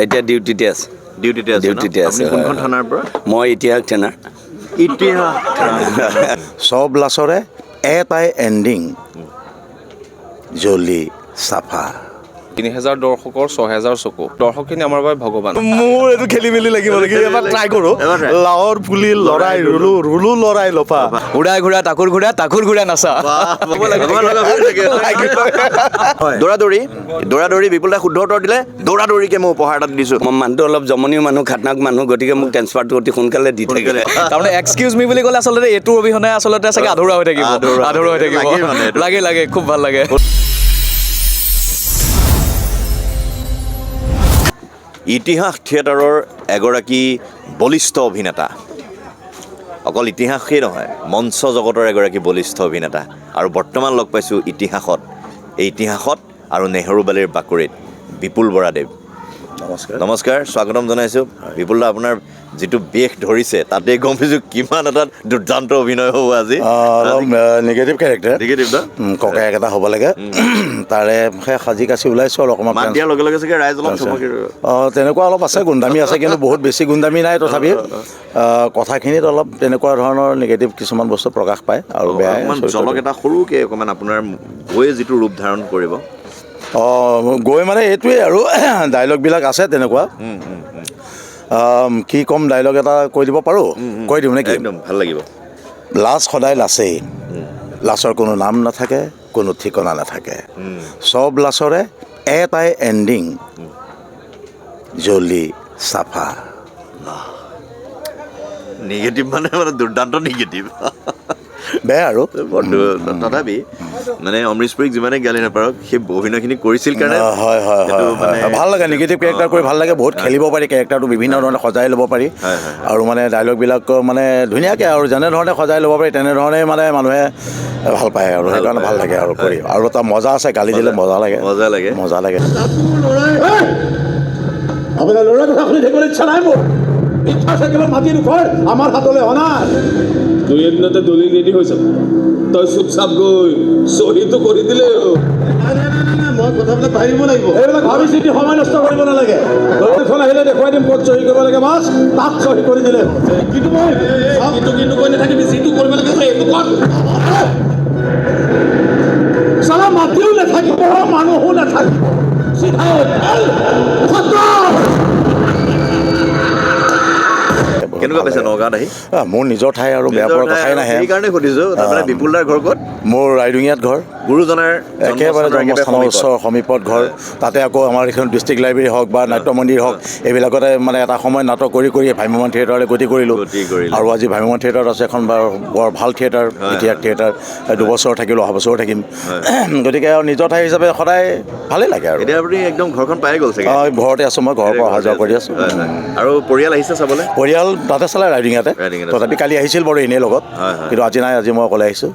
এতিয়া ডিউটিতে আছে। ডিউটিতে আছে। ডিউটিতে আছে। কোনখন থানাৰ পৰা? মই ইতিহাস থানাৰ। ইতিহাস চব লাছৰে এটাই এণ্ডিং, জ্বলি চাফা। 3000 দৰ্শকৰ 6000 চকু। দৰ্শকখিনি আমাৰ বাবে ভগৱান। মোৰ এইটো খেলি মেলি লাগিব নেকি? এবাৰ ট্ৰাই কৰোঁ। লাৱৰ পুলি লৰাই ৰুলো, ৰুলো লৰাই লফা। উৰাই ঘূৰা তাকুৰ ঘূৰা, তাকুৰ ঘূৰা নাচা। দৌৰা-দৌৰি বিপুল দাই শুদ্ধ উত্তৰ দিলে। দৌৰা-দৌৰিকে মই উপহাৰ এটা দিছোঁ। মই মানুহটো অলপ জমনিও মানুহ, খাতনাক মানুহ, গতিকে মোক ট্ৰেন্সফাৰটো অতি সোনকালে দি থাকিলে। তাৰমানে এক্সকিউজ মি বুলি ক'লে আচলতে এইটো অবিহনে আচলতে চাগে আধৰুৱা হৈ থাকিব। আধৰুৱা হৈ থাকিব। লাগে খুব ভাল লাগে। ইতিহাস থিয়েটাৰৰ এগৰাকী বলিষ্ঠ অভিনেতা, অকল ইতিহাসেই নহয় মঞ্চ জগতৰ এগৰাকী বলিষ্ঠ অভিনেতা, আৰু বৰ্তমান লগ পাইছোঁ ইতিহাসত, এই ইতিহাসত আৰু নেহৰুবালিৰ বাকৰিত বিপুল বৰাদেৱ। নমস্কাৰ, স্বাগতম জনাইছোঁ। বিপুল দা, আপোনাৰ যিটো বেশ ধৰিছে তাতে গম পাইছোঁ কিমান এটা দুৰ্দান্ত অভিনয় হ'ব আজি। অলপ নিগেটিভ কেৰেক্টাৰ, নিগেটিভ ন? ককায়েক এটা হ'ব লাগে। তাৰে সাজি কাচি ওলাইছোঁ আৰু অকণমান মাত দিয়াৰ লগে লগে চাগে ৰাইজ অলপ চমকি তেনেকুৱা অলপ আছে, গুণ্ডামী আছে, কিন্তু বহুত বেছি গুণ্ডামী নাই। তথাপি কথাখিনিত অলপ তেনেকুৱা ধৰণৰ নিগেটিভ কিছুমান বস্তু প্ৰকাশ পায় আৰু বেয়া। জলক এটা সৰুকৈ অকণমান আপোনাৰ গৈয়ে যিটো ৰূপ ধাৰণ কৰিব। গৈ মানে এইটোৱেই আৰু ডাইলগবিলাক আছে তেনেকুৱা। কি ক'ম, ডাইলগ এটা কৈ দিব পাৰোঁ? কৈ দিওঁ নেকি? একদম ভাল লাগিব। লাছ সদায় লাছেই, লাছৰ কোনো নাম নাথাকে, কোনো ঠিকনা নাথাকে। চব লাছৰে এটাই এণ্ডিং, জ্বলি চাফা। নিগেটিভ মানে দুৰ্দান্ত নিগেটিভ। বেয়া আৰু তথাপি মানে অমৃশ পুৰীক যিমানে গালি নাপাৰক সেই অভিনয়খিনি কৰিছিল কাৰণে হয় ভাল লাগে। নিগেটিভ কেৰেক্টাৰ কৰি ভাল লাগে। বহুত খেলিব পাৰি কেৰেক্টাৰটো, বিভিন্ন ধৰণে সজাই ল'ব পাৰি। আৰু মানে ডাইলগবিলাক মানে ধুনীয়াকৈ আৰু যেনেধৰণে সজাই ল'ব পাৰি তেনেধৰণে মানে মানুহে ভাল পায় আৰু সেইকাৰণে ভাল লাগে আৰু কৰি। আৰু এটা মজা আছে, গালি দিলে মজা লাগে। আপোনাৰ ল'ৰাৰ কথা শুনি থাকিবলৈ ইচ্ছা নাই মোৰ। ইচ্ছা থাকিলে মাতি নোখোৱাৰ আমাৰ হাতলৈ অনাৰ। দুই এদিনতে দলিল ৰেডি হৈ যাব। তই চুপচাপ গৈ চহীটো কৰি দিলে। মই কথাবিলাক ভাবিব লাগিব। এইবিলাক ভাবি চিন্তি সময় নষ্ট কৰিব নালাগে। দলিলখন আহিলে দেখুৱাই দিম ক'ত চহী কৰিব লাগে, বাছ তাত চহী কৰি দিলে। কিন্তু মই কিন্তু কৈ নাথাকিবি, যিটো কৰিব লাগে এইটো কৰ। চালা মাতিও নাথাকিব, মানুহো নাথাকিব। কেনেকুৱা পাইছে নগাঁৱত আহি? মোৰ নিজৰ ঠাই আৰু বেয়া পোৱাৰ কথাই নাহে। সেইকাৰণে সুধিছোঁ। তাৰমানে বিপুল দাৰ ঘৰ ক'ত? মোৰ ৰাইডিঙিয়াত ঘৰ, গুৰুজনাৰ একেবাৰে জন্মস্থানৰ ওচৰ সমীপত ঘৰ। তাতে আকৌ আমাৰ এইখন ডিষ্ট্ৰিক্ট লাইব্ৰেৰী হওক বা নাট্য মন্দিৰ হওক, এইবিলাকতে মানে এটা সময় নাটক কৰি ভ্ৰাম্যমাণ থিয়েটাৰলৈ গতি কৰিলোঁ। আৰু আজি ভ্ৰাম্যমাণ থিয়েটাৰত আছে এখন বৰ ভাল থিয়েটাৰ, ইতিহাস থিয়েটাৰ। 2 বছৰ থাকিলোঁ, অহা বছৰো থাকিম। গতিকে আৰু নিজৰ ঠাই হিচাপে সদায় ভালেই লাগে। আৰু এতিয়া আপুনি একদম ঘৰখন পাই গ'ল চাগে? ঘৰতে আছোঁ, মই ঘৰৰ পৰা অহা যোৱা কৰি আছোঁ। আৰু পৰিয়াল আহিছে চাবলৈ? পৰিয়াল তাতে চালে ৰাইডিঙাতে। তথাপি কালি আহিছিল বাৰু এনেই লগত, কিন্তু আজি নাই, আজি মই অকলে আহিছোঁ।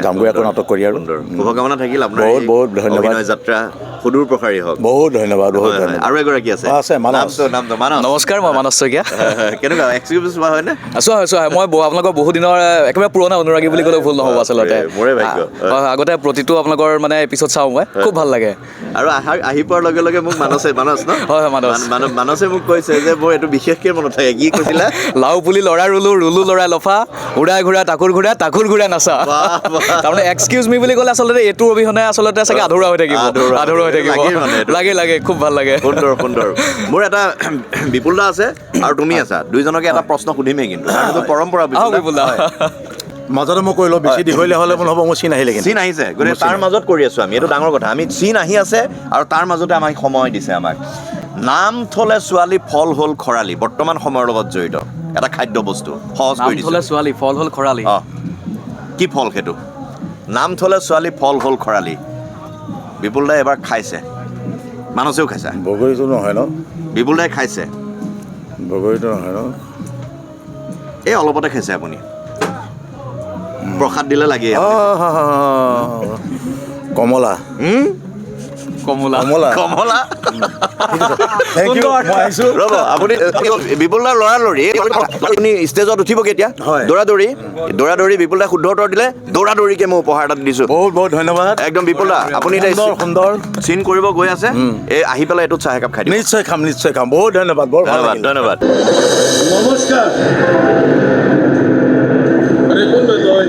যামগৈ আকৌ নাটক কৰি। আৰু শুভকামনা থাকিল আপোনাৰ। বহুত ধন্যবাদ। যাত্ৰা সুদূৰ প্ৰসাৰী হওক। বহুত ধন্যবাদ। আৰু এগৰাকী আছে। নামটো মানস। নমস্কাৰ, মই মানস শইকীয়া। কেনেকুৱা এক্সকিউজ হোৱা হয়নে? আছোঁ। মই আপোনালোকৰ বহু দিনৰ একেবাৰে পুৰণা অনুৰাগী বুলি ক'লেও ভুল নহ'ব আচলতে। মোৰে ভাগ্য। আগতে প্ৰতিটো আপোনালোকৰ মানে এপিছড চাওঁ মই, খুব ভাল লাগে। আৰু আহি পোৱাৰ লগে লগে মোক মানস ন? হয়, মানসে মোক কৈছে যে মোৰ এইটো বিশেষকৈ মনত থাকে। কি কৈছিলা? লাও পুলি লৰা ৰুলো লৰাই লফা, উৰাই ঘূৰা তাকুৰ ঘূৰা নাচা। তাৰমানে এক্সকিউজ মি বুলি ক'লে আচলতে এইটো অবিহনে আচলতে চাগে আধৰুৱা হৈ থাকিব। লাগে খুব ভাল লাগে। সুন্দৰ। মোৰ এটা বিপুল দা আছে আৰু তুমি আছা, দুইজনকে এটা প্ৰশ্ন সুধিমেই, কিন্তু পৰম্পৰা বিপুল দা। মাজতে মই কৈ লওঁ, বেছি দীঘলীয়া হ'লে মোৰ নহ'ব। মোৰ চিন আহিলে, চিন আহিছে, গতিকে তাৰ মাজত কৰি আছোঁ আমি। এইটো ডাঙৰ কথা। আমি চিন আহি আছে আৰু তাৰ মাজতে আমাক সময় দিছে আমাক। নাম থলে ছোৱালী, ফল হ'ল খৰালি, বৰ্তমান সময়ৰ লগত জড়িত এটা খাদ্য বস্তু। সহজ কৰি দিছোঁ। নাম থলে ছোৱালী, ফল হ'ল খৰালি। কি ফল সেইটো? নাম থলে ছোৱালী, ফল হ'ল খৰালি। বিপুল দাই এবাৰ খাইছে, মানসেও খাইছে। বগৰীটো নহয় ন? বিপুল দাই খাইছে। বগৰীটো নহয় ন? এই অলপতে খাইছে আপুনি। প্ৰসাদ দিলে লাগে। কমলা। কমলা কমলা থেংক ইউ মই আহিছোঁ ৰ'ব আপুনি বিপুলদাৰ লৰালৰি আপুনি ষ্টেজত উঠিব কেতিয়া হয়। দৌৰা-দৌৰি বিপুলদাই শুদ্ধ উত্তৰ দিলে দৌৰা-দৌৰিকে মই উপহাৰ এটা দিছোঁ বহুত বহুত ধন্যবাদ একদম বিপুলদা আপুনি এতিয়া সুন্দৰ চিন কৰিব গৈ আছে এই আহি পেলাই এইটোত চাহ একাপ খাই দিম নিশ্চয় খাম বহুত ধন্যবাদ বৰ ভাল লাগিল ধন্যবাদ নমস্কাৰ আৰে কোন তই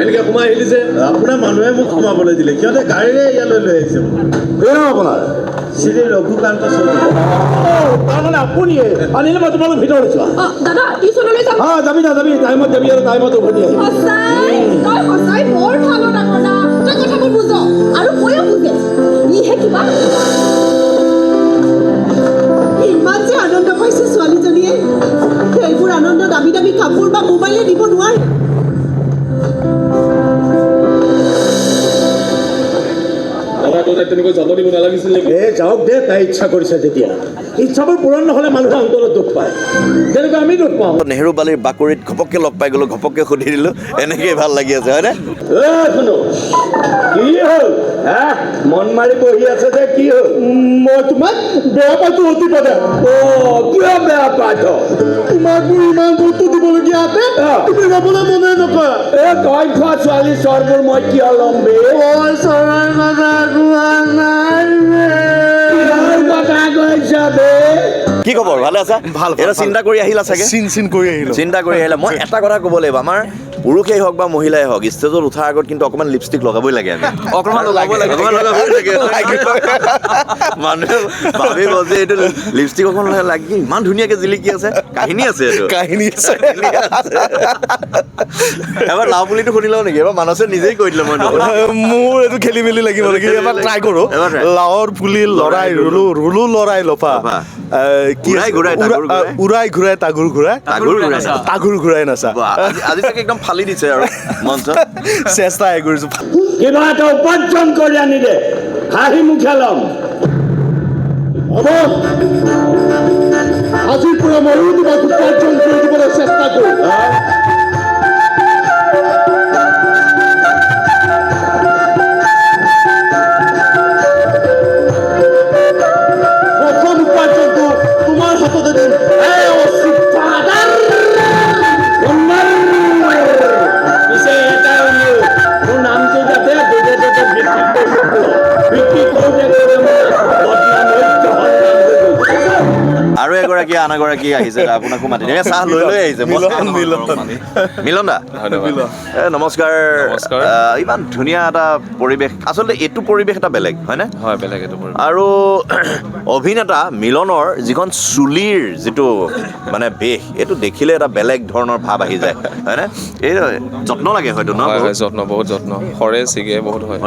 এনেকৈ সোমাই আহিলি যে আপোনাৰ মানুহে মোক সোমাবলৈ দিলে সিহঁতে গাড়ীৰে ইয়ালৈ লৈ আহিছে কোন আপোনাৰ শ্ৰী ৰঘুকান্ত চৌধুৰী তাৰমানে আপুনিয়ে আনিলে মই তোমালোক ভিতৰত চোৱা দাদা টিউচনলৈ যাম যাবি টাইমত যাবি আৰু টাইমত উভতি আহিবি সঁচাই বৰ ভাল ডাঙৰ দা তই কথাবোৰ বুজ আৰু ময়ো বুজে ইহে কিবা ইমান যে আনন্দ পাইছে ছোৱালীজনীয়ে সেইবোৰ আনন্দ দামী দামী কাপোৰ বা মোবাইলে দিব নোৱাৰে তেনেকৈ যাব দিব নালাগিছিল নেকি যাওক দে তাই ইচ্ছা কৰিছে যেতিয়া ইচ্ছাবোৰ পূৰণ নহ'লে মানুহে অন্তৰত দুখ পায় যেনেকৈ আমি দুখ পাওঁ নেহেৰু বালিৰ বাকৰিত ঘপককৈ লগ পাই গ'লো ঘপককৈ সুধি দিলোঁ এনেকেই ভাল লাগি আছে হয়নে শুনো কি হ'ল মন মাৰি বহি আছে যে কি হ'ল মই তোমাক বেয়া পাইছো অতি পদে কিয় বেয়া পাইছ তোমাক মোৰ ইমান বস্তু দিবলগীয়া আছে তুমি যাবলৈ মনে নকৰা তই খোৱা ছোৱালী চৰবোৰ মই কিয় ল'ম বে চৰৰ কথা কোৱা নাই কথা কৈছ বে কি খবৰ ভালে আছা ভাল এটা চিন্তা কৰি আহিলা চাগে চিন কৰি আহিলোঁ চিন্তা কৰি আহিলা মই এটা কথা ক'ব লাগিব আমাৰ পুৰুষেই হওক বা মহিলাই হওক ষ্টেজত উঠাৰ আগত কিন্তু অকণমান লিপষ্টিক লগাবই লাগে আমি অকণমান লগাব লাগে মানুহে ভাবিব যে এইটো লিপষ্টিক অকণ লাগি ইমান ধুনীয়াকৈ জিলিকি আছে কাহিনী আছে এইটো কাহিনী আছে এবাৰ লাও পুলিটো শুনি লওঁ নেকি এবাৰ মানসে নিজেই কৈ দিলে মই মোৰ এইটো খেলি মেলি লাগিব নেকি এবাৰ ট্ৰাই কৰোঁ এবাৰ try। লাওৰ পুলি লৰাই ৰুলো লৰাই লফা কি ঘূৰাই ঘূৰাই তাগুৰ ঘূৰাই। উৰাই ঘূৰাই তাগুৰ ঘূৰাই তাগুৰ ঘূৰাই নাচা আজি তাকে একদম ফালি দিছে আৰু মঞ্চত চেষ্টাই কৰিছোঁ কিবা এটা উপাৰ্জন কৰি আনি দে হাঁহি মুখে ল'ম হ'ব আজিৰ পৰা ময়ো তোমাক উপাৰ্জন কৰি দিবলৈ চেষ্টা কৰিম প্ৰথম উপাৰ্জনটো তোমাৰ হাততে দিম পিছে এটা মোৰ নামটো যাতে য'তে ত'তে বিক্ৰী কৰোঁতে আৰু এগৰাকী আন এগৰাকী আহিছে আপোনাকো মাতি দিম চাহ লৈ আহিছে মিলন দা নমস্কাৰ নমস্কাৰ। ইমান ধুনীয়া এটা পৰিৱেশ আচলতে এইটো পৰিৱেশ এটা বেলেগ হয়নে হয় বেলেগ এইটো আৰু অভিনেতা মিলনৰ যিখন চুলিৰ যিটো মানে বেশ এইটো দেখিলে এটা বেলেগ ধৰণৰ ভাৱ আহি যায় হয়নে এই যত্ন লাগে হয়তো ন হয় যত্ন বহুত যত্ন সৰে ছিগে বহুত হয়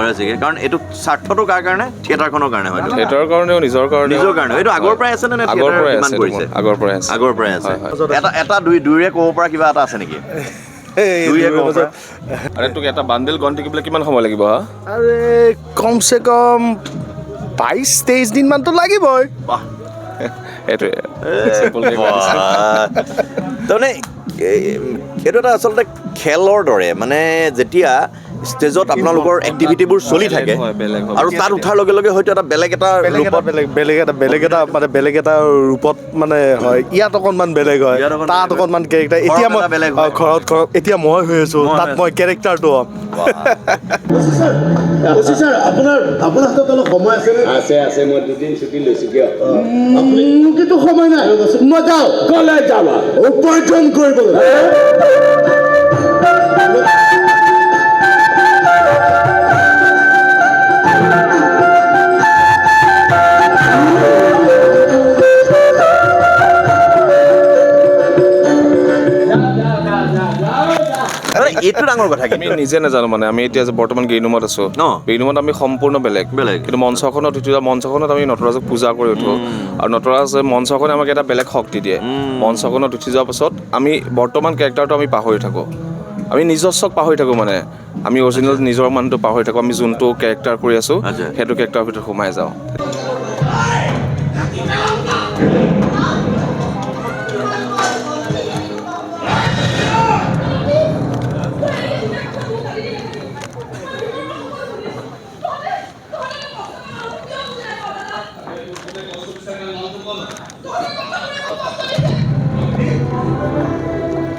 কাৰণ এইটো স্বাৰ্থটো কাৰ কাৰণে থিয়েটাৰখনৰ কাৰণে হয়তো থিয়েটাৰৰ কাৰণেও নিজৰ কাৰণে এইটো আগৰ পৰাই আছে নে আগৰ পৰাই কিমান আছে কৰিছে আগৰ পৰাই আছে আগৰ পৰাই আছে হয়, এটা দুইৰে ক'ব পৰা কিবা এটা আছে নেকি দুইৰে ক'ব পৰা আৰে তোক এটা বান্ডেল গন থাকিবলৈ কিমান সময় লাগিব হা আৰে কমচে কম 22-23 দিনমানতো লাগিবই সেইটোৱে চিম্পলকৈ কৈ দিছোঁ। তাৰমানে এইটো এটা আচলতে খেলৰ দৰে মানে যেতিয়া ষ্টেজত আপোনালোকৰ এক্টিভিটিবোৰ চলি থাকে হয়, বেলেগ হয়। আৰু তাত উঠাৰ লগে লগে হয়তো এটা বেলেগ এটা ৰূপত বেলেগ এটা ৰূপত মানে হয় ইয়াত অকণমান বেলেগ হয় ইয়াত অকণ তাত বেলেগ। অকণমান কেৰেক্টাৰ এতিয়া মই ঘৰত এটা বেলেগ হয়। ঘৰত এতিয়া মই হৈ আছো তাত মই কেৰেক্টাৰটো হ'ম ছাৰ আপোনাৰ হাতত অলপ সময় আছে আছে মই দুদিন ছুটি লৈছোঁ কিয় আপুনি কিন্তু সময় নাই মই যাওঁ গ'লে যাবা উপাৰ্জন কৰিবলৈ এইটো ডাঙৰ কথা আমি নিজে নাজানো মানে আমি এতিয়া যে বৰ্তমান গ্ৰীণ ৰুমত আছো ন? গ্ৰীণ ৰুমত আমি সম্পূৰ্ণ বেলেগ কিন্তু মঞ্চখনত উঠি মঞ্চখনত আমি নটৰাজক পূজা কৰি উঠো আৰু নটৰাজ মঞ্চখনে আমাক এটা বেলেগ শক্তি দিয়ে মঞ্চখনত উঠি যোৱাৰ পাছত আমি বৰ্তমান কেৰেক্টাৰটো আমি পাহৰি থাকোঁ আমি নিজস্বক পাহৰি থাকোঁ মানে আমি অৰিজিনেল নিজৰ মানুহটো পাহৰি থাকোঁ আমি যোনটো কেৰেক্টাৰ কৰি আছোঁ আচ্ছা। সেইটো কেৰেক্টাৰৰ ভিতৰত সোমাই যাওঁ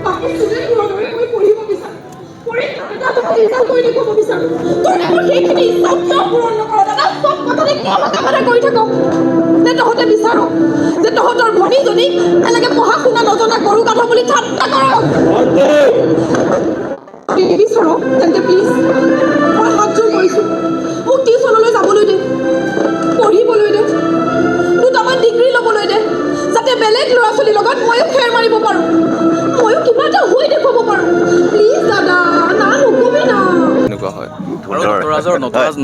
বাকী ষ্টুডেণ্টবোৰৰ দৰে মই পঢ়িব বিচাৰোঁ। পৰীক্ষাত এটা ভাল ৰিজাল্ট কৰি দেখুৱাব বিচাৰোঁ। তহঁতে মোৰ সেইখিনি ইচ্ছা কিয় পূৰণ নকৰ দাদা? চব কথাতে কিয় মাথা কৰি থাক? নে তহঁতে বিচাৰ যে তহঁতৰ ভনীজনীক এনেকৈ পঢ়া শুনা নজনা গৰু গাধ বুলি ঠাট্টা কৰক? নিবিচাৰ তেন্তে প্লিজ মই হাতযোৰ কৰিছোঁ, মোক টিউশ্যনলৈ যাবলৈ দে, পঢ়িবলৈ দে, দুটামান ডিগ্ৰী ল'বলৈ দে, যাতে বেলেগ ল'ৰা ছোৱালীৰ লগত ময়ো ফেৰ মাৰিব পাৰোঁ, ময়ো কিবা এটা হৈ দেখুৱাব পাৰোঁ। প্লিজ দাদা, না নকবি না। এনেকুৱা হয়।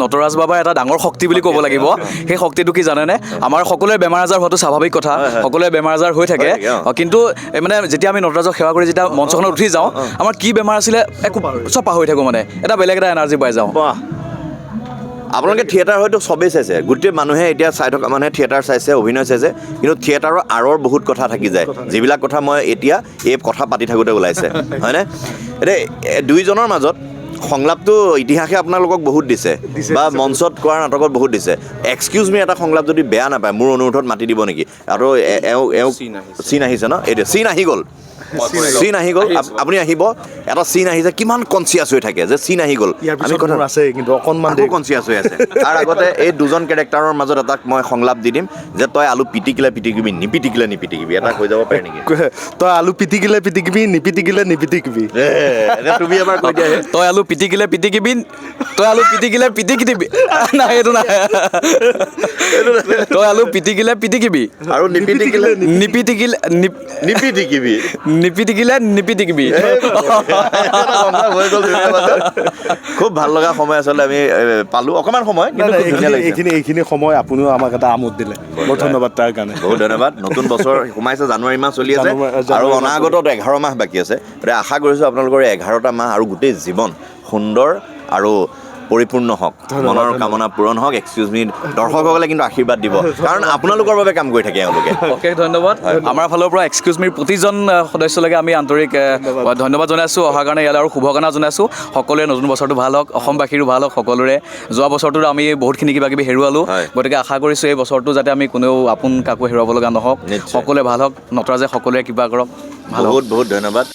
নটৰাজ বাবাৰ এটা ডাঙৰ শক্তি বুলি ক'ব লাগিব। সেই শক্তিটো কি জানেনে? আমাৰ সকলোৰে বেমাৰ আজাৰ হোৱাটো স্বাভাৱিক কথা, সকলোৰে বেমাৰ আজাৰ হৈ থাকে, কিন্তু মানে যেতিয়া আমি নটৰাজক সেৱা কৰি যেতিয়া মঞ্চখনত উঠি যাওঁ, আমাৰ কি বেমাৰ আছিলে একো চব পাহৰি থাকোঁ, মানে এটা বেলেগ এটা এনাৰ্জি পাই যাওঁ। আপোনালোকে থিয়েটাৰ হয়তো চবেই চাইছে, গোটেই মানুহে এতিয়া চাই থকা মানুহে থিয়েটাৰ চাইছে, অভিনয় চাইছে, কিন্তু থিয়েটাৰৰ আঁৰৰ বহুত কথা থাকি যায়, যিবিলাক কথা মই এতিয়া এই কথা পাতি থাকোঁতে ওলাইছে, হয়নে? এতিয়া দুইজনৰ মাজত সংলাপটো ইতিহাসে আপোনালোকক বহুত দিছে বা মঞ্চত কৰা নাটকত বহুত দিছে। এক্সকিউজ মি এটা সংলাপ যদি বেয়া নাপায় মোৰ অনুৰোধত মাতি দিব নেকি? আৰু এওঁ চিন আহিছে ন? এইটো চিন আহি গ'ল, চিন আহি গ'ল, আপুনি আহিব, এটা চিন আহিছে, কিমান কনচিয়াছ হৈ থাকে যে চিন আহি গ'ল, আমি কথা আছে কিন্তু অকণমান কনচিয়াছ হৈ আছে। তাৰ আগতে এই দুজন কেৰেক্টাৰৰ মাজত এটাক মই সংলাপ দি দিম যে তই আলু পিটিকিলে পিটিকিবি, নিপিটিকিলে নিপিটিকিবি, এটা কৈ যাব পাৰে নেকি? তই আলু পিটিকিলে পিটিকিবি, নিপিটিকিলে নিপিটিকিবি। তুমি এবাৰ কৈ দিয়া। তই আলু পিটিকিলে পিটিকিবি, তই আলু পিটিকিলে পিটিকিবি, নাই এইটো নাই, তই আলু পিটিকিলে পিটিকিবি আৰু নিপিটিকিলে নিপিটিকিলে নিপিটিকিবি, নিপিটিকিলে নিপিটিকিবি। খুব ভাল লগা সময় আচলতে আমি পালোঁ, অকণমান সময় কিন্তু খুব ধুনীয়া লাগিছে। এইখিনি সময় আপুনিও আমাক এটা আমোদ দিলে, বহুত ধন্যবাদ তাৰ কাৰণে। বহুত ধন্যবাদ। নতুন বছৰ সোমাইছে, জানুৱাৰী মাহ চলি আছে আৰু অনাগত 11 মাহ বাকী আছে। গতিকে আশা কৰিছোঁ আপোনালোকৰ 11টা মাহ আৰু গোটেই জীৱন সুন্দৰ আৰু পৰিপূৰ্ণ হওক, মনৰ কামনা পূৰণ হওক। এক্সকিউজ মি, দৰ্শকসকলে কিন্তু আশীৰ্বাদ দিব, কাৰণ আপোনালোকৰ বাবে কাম কৰি থাকে এওঁলোকে। অশেষ ধন্যবাদ। আমাৰ ফালৰ পৰা এক্সকিউজ মিৰ প্ৰতিজন সদস্যলৈকে আমি আন্তৰিক ধন্যবাদ জনাইছোঁ অহাৰ কাৰণে ইয়ালৈ, আৰু শুভকামনা জনাইছোঁ সকলোৰে নতুন বছৰটো ভাল হওক, অসমবাসীৰো ভাল হওক সকলোৰে। যোৱা বছৰটোত আমি বহুতখিনি কিবা কিবি হেৰুৱালোঁ, গতিকে আশা কৰিছোঁ এই বছৰটো যাতে আমি কোনেও আপোন কাকো হেৰুৱাব লগা নহওক, সকলোৱে ভাল হওক, নটৰাজে সকলোৱে কিবা কৰক, ভাল হওক। বহুত বহুত ধন্যবাদ।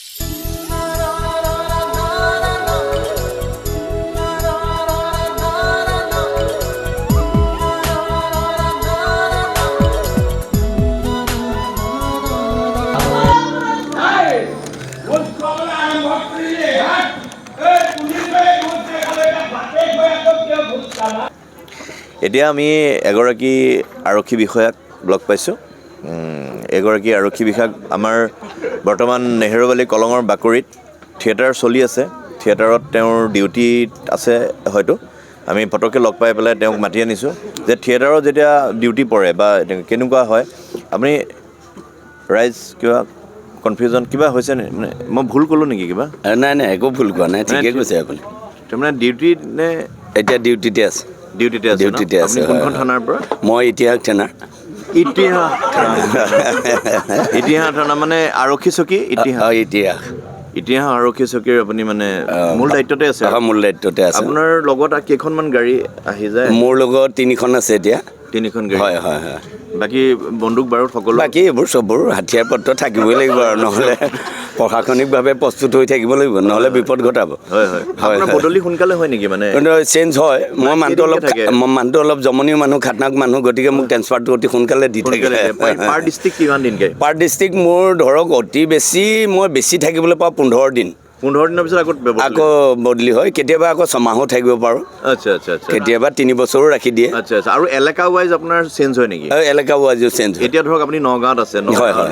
এতিয়া আমি এগৰাকী আৰক্ষী বিষয়াক লগ পাইছোঁ। এগৰাকী আৰক্ষী বিষয়াক আমাৰ বৰ্তমান নেহেৰুবালি কলঙৰ বাকৰিত থিয়েটাৰ চলি আছে, থিয়েটাৰত তেওঁৰ ডিউটিত আছে হয়তো। আমি পটককৈ লগ পাই পেলাই তেওঁক মাতি আনিছোঁ যে থিয়েটাৰত যেতিয়া ডিউটি পৰে বা কেনেকুৱা হয়, আপুনি ৰাইজ কিবা কনফিউজন কিবা হৈছে নে? মানে মই ভুল ক'লোঁ নেকি কিবা? নাই নাই, একো ভুল কোৱা নাই, ঠিকে কৈছে আপুনি। তাৰমানে ডিউটিত নে? এতিয়া ডিউটিতে আছে। ডিউটিতে আছে। ডিউটিতে আছে। আপুনি কোনখন থানাৰ পৰা? মই ইতিহাস থানাৰ। ইতিহাস ইতিহাস থানা মানে আৰক্ষী চকী? ইতিহাস ইতিহাস আৰক্ষী চকীৰ আপুনি মানে মূল দায়িত্বতে আছে? মূল দায়িত্বতে আছে। আপোনাৰ লগত কেইখনমান গাড়ী আহি যায়? মোৰ লগত 3খন আছে এতিয়া। 3খন গাড়ী? হয় হয় হয়। বাকী বন্দুক বাৰুদ সকলো? বাকী এইবোৰ চববোৰ হাথিয়াৰ পত্ৰ থাকিবই লাগিব, আৰু নহ'লে প্ৰশাসনিকভাৱে প্ৰস্তুত হৈ থাকিব লাগিব, নহ'লে বিপদ ঘটাব। হয় হয়। আপোনাৰ বদলি সোনকালে হয় নেকি? মানে চেঞ্জ হয়। মই মানুহটো অলপ জমনীয় মানুহ, খাতনাক মানুহ, গতিকে মোক ট্ৰেন্সফাৰটো অতি সোনকালে দি থাকে। পাৰ ডিষ্ট্ৰিক্ট কিমান দিনকৈ? পাৰ ডিষ্ট্ৰিক্ট মোৰ ধৰক অতি বেছি মই বেছি থাকিবলৈ পাওঁ 15 দিন। 15 দিনৰ পিছত আকৌ বদলি হয়, কেতিয়াবা আকৌ 6 মাহো থাকিব পাৰোঁ। আচ্ছা আচ্ছা আচ্ছা। কেতিয়াবা 3 বছৰো ৰাখি দিয়ে। আচ্ছা আচ্ছা। আৰু এলেকা ৱাইজ আপোনাৰ চেঞ্জ হয় নেকি? এলেকা ৱাইজো চেঞ্জ হয়। এতিয়া ধৰক আপুনি নগাঁৱত আছে। হয় হয়।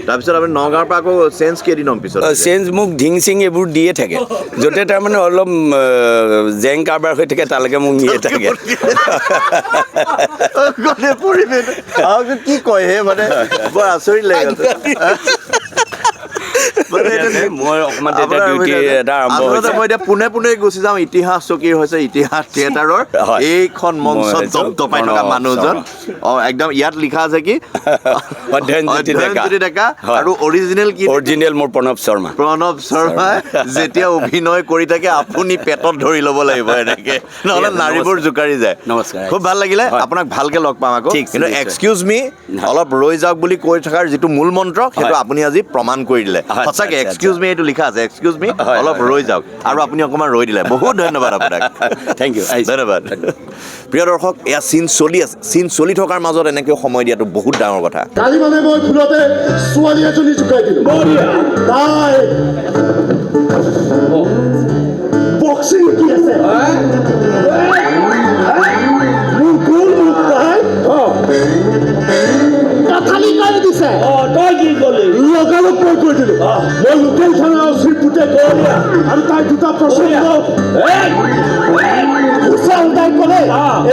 তাৰপিছত আপুনি নগাঁৱৰ পৰা আকৌ চেঞ্জ কেইদিনৰ পিছত? চেঞ্জ মোক ঢিং চিং এইবোৰ দিয়ে থাকে, য'তে তাৰমানে অলপ জেং কাৰবাৰ হৈ থাকে তালৈকে মোক নিয়ে থাকে। কি কয় হে, মানে বৰ আচৰিত লাগে। মই অকণমান তেতিয়া ডিউটি এটা আৰম্ভ হৈছে। মই এতিয়া পোনে পোনে গুচি যাওঁ ইতিহাস চকীৰ হৈছে ইতিহাস থিয়েটাৰৰ এইখন মঞ্চত দপদপাই থকা মানুহজন একদম ইয়াত লিখা আছে কি অধ্যয়নজ্যোতি ডেকা আৰু অৰিজিনেল কি অৰিজিনেল মোৰ প্ৰণৱ শৰ্মা যেতিয়া অভিনয় কৰি থাকে আপুনি পেটত ধৰি ল'ব লাগিব এনেকে নহ'লে নাৰীবোৰ জোকাৰি যায়। নমস্কাৰ। খুব ভাল লাগিলে আপোনাক ভালকে লগ পাম আকৌ কিন্তু এক্সকিউজ মি অলপ ৰৈ যাওক বুলি কৈ থকাৰ যিটো মূল মন্ত্ৰ সেইটো আপুনি আজি প্ৰমাণ কৰি দিলে সঁচাকে এক্সকিউজ মি এইটো লিখা আছে এক্সকিউজ মি অলপ ৰৈ যাওক আৰু আপুনি অকণমান ৰৈ দিলে বহুত ধন্যবাদ আপোনাক থেংক ইউ ধন্যবাদ। প্ৰিয় দৰ্শক এয়া চিন চলি আছে চিন চলি থকাৰ মাজত এনেকৈ সময় দিয়াটো বহুত ডাঙৰ কথা। কালি মানে মই ভুলতে ছোৱালী এজনী জোকাই দিলোঁ তাই বক্সিং কি আছে মোৰ গোল মোক তাই কাঠালি কাঢ়ি দিছে তই কি ক'লি লগালগ মই কৈ দিলোঁ মই লোকেল থানা অচিৰ পুতে গড়ীয়া আৰু তাই দুটা প্ৰচণ্ড ঘোচা উল্টাই ক'লে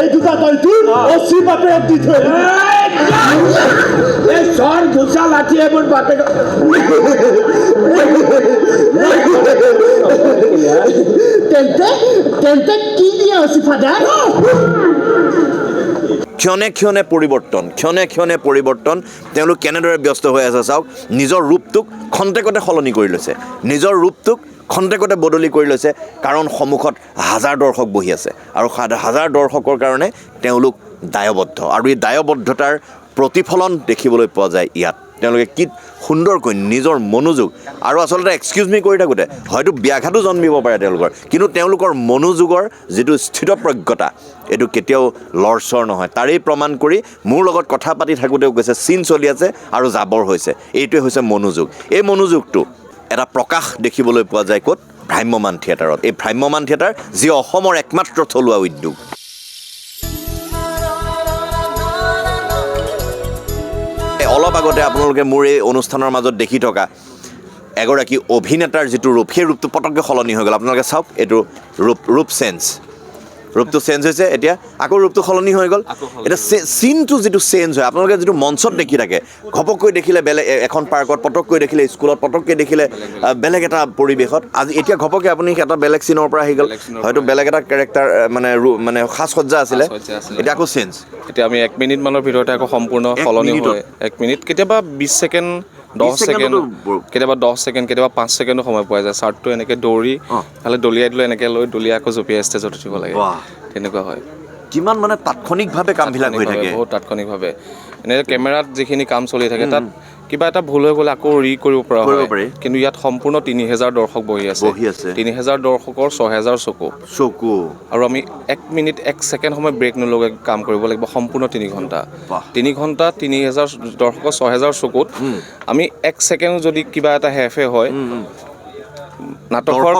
এই দুটা তই তোৰ অচি বাপেৰক দি থৈ চৰ ঘোচা লাঠিয়ে মোৰ বাপেক তেন্তে কি দিয়ে অচি ফাদাৰ ক্ষণে ক্ষণে পৰিৱৰ্তন তেওঁলোক কেনেদৰে ব্যস্ত হৈ আছে চাওক নিজৰ ৰূপটোক খন্তেকতে সলনি কৰি লৈছে নিজৰ ৰূপটোক খন্তেকতে বদলি কৰি লৈছে কাৰণ সন্মুখত হাজাৰ দৰ্শক বহি আছে আৰু হাজাৰ দৰ্শকৰ কাৰণে তেওঁলোক দায়বদ্ধ আৰু এই দায়বদ্ধতাৰ প্ৰতিফলন দেখিবলৈ পোৱা যায় ইয়াত তেওঁলোকে কি সুন্দৰকৈ নিজৰ মনোযোগ আৰু আচলতে এক্সকিউজ মি কৰি থাকোঁতে হয়তো ব্যাঘাতো জন্মিব পাৰে তেওঁলোকৰ কিন্তু তেওঁলোকৰ মনোযোগৰ যিটো স্থিতপ্ৰজ্ঞতা এইটো কেতিয়াও লৰচৰ নহয় তাৰেই প্ৰমাণ কৰি মোৰ লগত কথা পাতি থাকোঁতেও কৈছে চিন চলি আছে আৰু জাবৰ হৈছে এইটোৱে হৈছে মনোযোগ এই মনোযোগটো এটা প্ৰকাশ দেখিবলৈ পোৱা যায় ক'ত ভ্ৰাম্যমান থিয়েটাৰত এই ভ্ৰাম্যমান থিয়েটাৰ যি অসমৰ একমাত্ৰ থলুৱা উদ্যোগ। অলপ আগতে আপোনালোকে মোৰ এই অনুষ্ঠানৰ মাজত দেখি থকা এগৰাকী অভিনেতাৰ যিটো ৰূপ সেই ৰূপটো পটককৈ সলনি হৈ গ'ল আপোনালোকে চাওক এইটো ৰূপ ৰূপটো চেঞ্জ হৈছে এতিয়া আকৌ ৰূপটো সলনি হৈ গ'ল এতিয়া চিনটো যিটো চেঞ্জ হয় আপোনালোকে যিটো মঞ্চত দেখি থাকে ঘপককৈ দেখিলে বেলেগ এখন পাৰ্কত পটককৈ দেখিলে স্কুলত পটককৈ দেখিলে বেলেগ এটা পৰিৱেশত আজি এতিয়া ঘপককৈ আপুনি এটা বেলেগ চিনৰ পৰা আহি গ'ল হয়তো বেলেগ এটা কেৰেক্টাৰ মানে সাজ সজ্জা আছিলে এতিয়া আকৌ চেঞ্জ এতিয়া আমি 1 মিনিট মানৰ ভিতৰতে আকৌ সম্পূৰ্ণ সলনি হয় 1 মিনিট কেতিয়াবা 20 ছেকেণ্ড 10 ছেকেণ্ড কেতিয়াবা 10 ছেকেণ্ড কেতিয়াবা 5 ছেকেণ্ডো সময় পোৱা যায় চাৰ্টটো এনেকৈ দৌৰি ভালে দলিয়াই দিলে এনেকৈ লৈ দলিয়াই আকৌ জঁপিয়াই ষ্টেজত উঠিব লাগে তেনেকুৱা হয় কিমান মানে তাৎক্ষণিকভাৱে কামবিলাক হৈ থাকে বহুত তাৎক্ষণিকভাৱে এনেকৈ কেমেৰাত যিখিনি কাম চলি থাকে তাত কিবা এটা ভুল হৈ গ'লে আকৌ কৰিব পৰা হয় কিন্তু ইয়াত সম্পূৰ্ণ 3000 দৰ্শক বহি আছে 3000 দৰ্শকৰ 6000 চকু আৰু আমি 1 মিনিট 1 ছেকেণ্ড সময় ব্ৰেক নলগাকৈ কাম কৰিব লাগিব সম্পূৰ্ণ 3 ঘণ্টা 3000 দৰ্শকৰ 6000 চকুত আমি 1 ছেকেণ্ড যদি কিবা এটা হেফে হয় নাটকৰ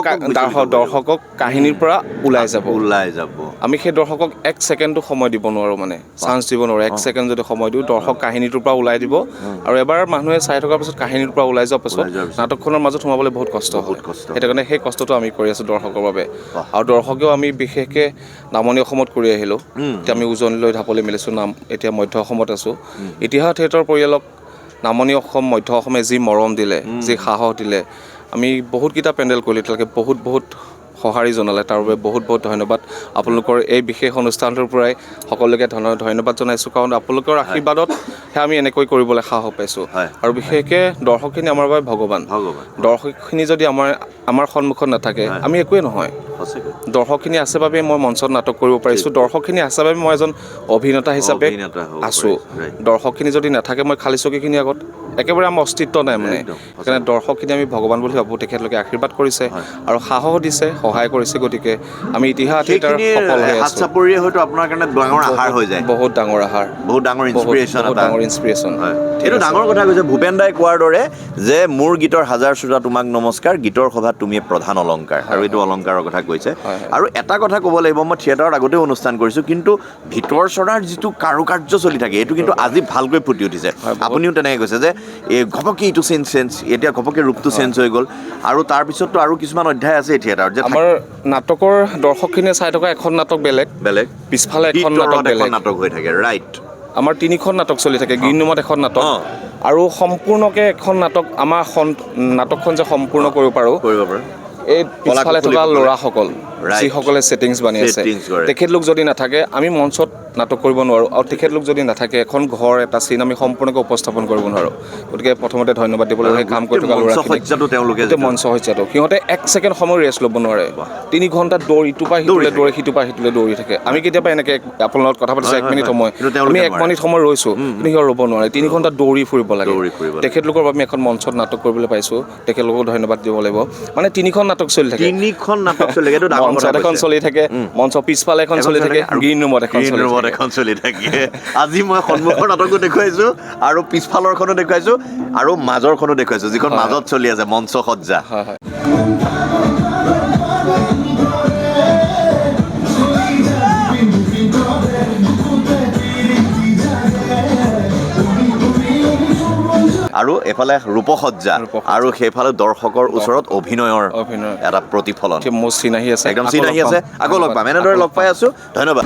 দৰ্শকক কাহিনীৰ পৰা ওলাই যাব আমি সেই দৰ্শকক 1 ছেকেণ্ডো সময় দিব নোৱাৰোঁ মানে চান্স দিব নোৱাৰোঁ 1 ছেকেণ্ড যদি সময় দিওঁ দৰ্শক কাহিনীটোৰ পৰা ওলাই দিব আৰু এবাৰ মানুহে চাই থকাৰ পিছত কাহিনীৰ পৰা ওলাই যোৱাৰ পাছত নাটকখনৰ মাজত সোমাবলৈ বহুত কষ্ট হয় সেইটো কাৰণে সেই কষ্টটো আমি কৰি আছোঁ দৰ্শকৰ বাবে আৰু দৰ্শকেও আমি বিশেষকৈ নামনি অসমত কৰি আহিলোঁ এতিয়া আমি উজনিলৈ ঢাপলি মেলিছোঁ এতিয়া মধ্য অসমত আছোঁ ইতিহাস থিয়েটাৰ পৰিয়ালক নামনি অসম মধ্য অসমে যি মৰম দিলে যি সাহস দিলে আমি বহুতকেইটা পেণ্ডেল কৰিলোঁ তেওঁলোকে বহুত সঁহাৰি জনালে তাৰ বাবে বহুত ধন্যবাদ আপোনালোকৰ এই বিশেষ অনুষ্ঠানটোৰ পৰাই সকলোকে ধন্যবাদ জনাইছোঁ কাৰণ আপোনালোকৰ আশীৰ্বাদতহে আমি এনেকৈ কৰিবলৈ সাহস পাইছোঁ আৰু বিশেষকৈ দৰ্শকখিনি আমাৰ বাবে ভগৱান দৰ্শকখিনি যদি আমাৰ সন্মুখত নাথাকে আমি একোৱেই নহয় দৰ্শকখিনি আছে বাবে মই মঞ্চত নাটক কৰিব পাৰিছোঁ দৰ্শকখিনি আছে বাবে মই এজন অভিনেতা হিচাপে আছোঁ দৰ্শকখিনি যদি নাথাকে মই খালী চকীখিনি আগত একেবাৰে আমাৰ অস্তিত্ব নাই মানে সেইকাৰণে দৰ্শকখিনি আমি ভগৱান বুলি ভাবোঁ তেখেতলোকে আশীৰ্বাদ কৰিছে আৰু সাহস দিছে সহায় কৰিছে গতিকে আমি ইতিহাস থিয়েটাৰ সফল হৈ আছোঁ হয়তো আপোনাৰ কাৰণে ডাঙৰ আহাৰ হৈ যায় বহুত ডাঙৰ আহাৰ বহুত ডাঙৰ ইনস্পিৰেশ্যন এইটো ডাঙৰ কথা কৈছে ভূপেন দাই কোৱাৰ দৰে যে মোৰ গীতৰ হাজাৰ শ্ৰোতা তোমাক নমস্কাৰ গীতৰ সভাত তুমি প্ৰধান অলংকাৰ আৰু এইটো অলংকাৰৰ কথা কৈছে আৰু এটা কথা ক'ব লাগিব মই থিয়েটাৰত আগতেও অনুষ্ঠান কৰিছোঁ কিন্তু ভিতৰ চৰাৰ যিটো কাৰুকাৰ্য চলি থাকে এইটো কিন্তু আজি ভালকৈ ফুটি উঠিছে আপুনিও তেনেকৈ কৈছে যে এই ঘপককৈ এইটো চেঞ্জ এতিয়া ঘপককৈ ৰূপটো চেঞ্জ হৈ গ'ল আৰু তাৰপিছততো আৰু কিছুমান অধ্যায় আছে থিয়েটাৰত যে আমাৰ নাটকৰ দৰ্শকখিনিয়ে চাই থকা এখন নাটক বেলেগ পিছফালে এখন নাটক বেলেগ নাটক হৈ থাকে ৰাইট আমাৰ 3খন নাটক চলি থাকে গ্ৰীণ ৰুমত এখন নাটক আৰু সম্পূৰ্ণকৈ এখন নাটক আমাৰ নাটকখন যে সম্পূৰ্ণ কৰিব পাৰোঁ কৰিব পাৰে এই পিছফালে থকা ল'ৰাসকল Right. যিসকলে ছেটিংছ বানি আছে Settings কৰে। তেখেতলোক যদি নাথাকে আমি মঞ্চত নাটক কৰিব নোৱাৰোঁ আৰু তেখেতলোক যদি নাথাকে এখন ঘৰ এটা চিন আমি সম্পূৰ্ণকৈ উপস্থাপন কৰিব নোৱাৰোঁ গতিকে প্ৰথমতে ধন্যবাদ দিব লাগিব সেই কাম কৰি থকা মঞ্চ ল'ৰাখিনিক সজ্জাটো তেওঁলোকে গোটেই মঞ্চ সজ্জাটো সিহঁতে 1 ছেকেণ্ড সময় ৰেষ্ট ল'ব নোৱাৰে 3 ঘণ্টা দৌৰি ইটোৰ পৰা সিটোলৈ দৌৰি সিটোৰ পৰা সিটোলৈ দৌৰি থাকে আমি কেতিয়াবা এনেকৈ আপোনাৰ লগত কথা পাতিছোঁ 1 মিনিট সময় কিন্তু তেওঁলোকে আমি 1 মিনিট সময় ৰৈছোঁ কিন্তু সিহঁত ৰ'ব নোৱাৰে 3 ঘণ্টা দৌৰি ফুৰিব লাগে দৌৰি ফুৰিব লাগে। তেখেতলোকৰ বাবে এখন মঞ্চত নাটক কৰিবলৈ পাইছোঁ তেখেতলোকক ধন্যবাদ দিব লাগিব মানে 3খন নাটক চলি থাকে 3খন নাটক চলি থাকে, এইটো ডাঙৰ কথা মঞ্চত এখন কৈছে। চলি থাকে মঞ্চৰ পিছফালে এখন চলি থাকে গ্ৰীণ ৰুমত এখন গ্ৰীণ চলি ৰুমত থাকে এখন চলি থাকে আজি মই সন্মুখৰ নাটকো দেখুৱাইছোঁ আৰু পিছফালৰখনো দেখুৱাইছোঁ আৰু মাজৰখনো দেখুৱাইছোঁ যিখন মাজত চলি আছে মঞ্চ সজ্জা হয় হয় আৰু এফালে ৰূপসজ্জা আৰু সেইফালে দৰ্শকৰ ওচৰত অভিনয়ৰ অভিনয়। এটা প্ৰতিফলন মোৰ চিন আহি আছে একদম চিন আহি আছে আকৌ লগ পাম এনেদৰে লগ পাই আছোঁ ধন্যবাদ